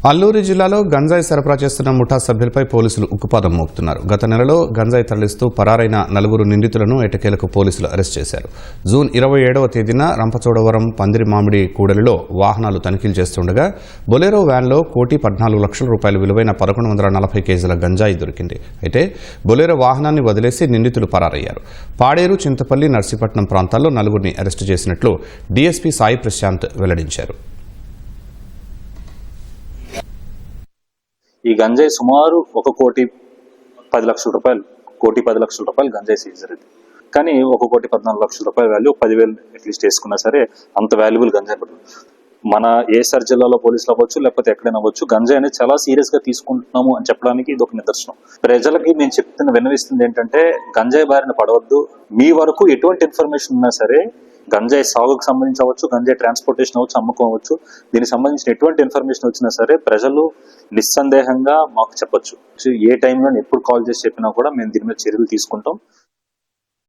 అల్లూరి జిల్లాలో గంజాయి సరఫరా చేస్తున్న ముఠా సభ్యులపై పోలీసులు ఉక్కుపాదం మోపుతున్నారు. గత నెలలో గంజాయి తరలిస్తూ పరారైన 4 నిందితులను ఎట్టకేలకు పోలీసులు అరెస్ట్ చేశారు. జూన్ 27వ తేదీన రంపచోడవరం పందిరి మామిడి కూడలిలో వాహనాలు తనిఖీలు చేస్తుండగా బొలెరో వ్యాన్లో ₹1,14,00,000 విలువైన 1140 కేజీల గంజాయి దొరికింది. అయితే బొలెరో వాహనాన్ని వదిలేసి నిందితులు పరారయ్యారు. పాడేరు, చింతపల్లి, నర్సీపట్నం ప్రాంతాల్లో 4 అరెస్టు చేసినట్లు డీఎస్పీ సాయి ప్రశాంత్ వెల్లడించారు. ఈ గంజాయి సుమారు ₹1,10,00,000 ₹1,10,00,000 గంజాయి సీజ్ జరిగింది. కానీ ₹1,14,00,000 వాల్యూ 10,000 అట్లీస్ట్ వేసుకున్నా సరే అంత వాల్యుబుల్ గంజాయి పడుతుంది. మన ఏఎస్ఆర్ జిల్లాలో పోలీసులు అవ్వచ్చు, లేకపోతే ఎక్కడైనా అవ్వచ్చు, గంజాయి అనేది చాలా సీరియస్ గా తీసుకుంటున్నాము అని చెప్పడానికి ఇది ఒక నిదర్శనం. ప్రజలకి మేము విన్నవిస్తుంది ఏంటంటే, గంజాయి బారిన పడవద్దు. మీ వరకు ఎటువంటి ఇన్ఫర్మేషన్ ఉన్నా సరే, గంజాయి సాగుకు సంబంధించి అవ్వచ్చు, గంజాయి ట్రాన్స్పోర్టేషన్ అవ్వచ్చు, అమ్మకం అవ్వచ్చు, దీనికి సంబంధించిన ఎటువంటి ఇన్ఫర్మేషన్ వచ్చినా సరే ప్రజలు నిస్సందేహంగా మాకు చెప్పొచ్చు. ఏ టైంలో ఎప్పుడు కాల్ చేసి చెప్పినా కూడా మేము దీని మీద చర్యలు తీసుకుంటాం.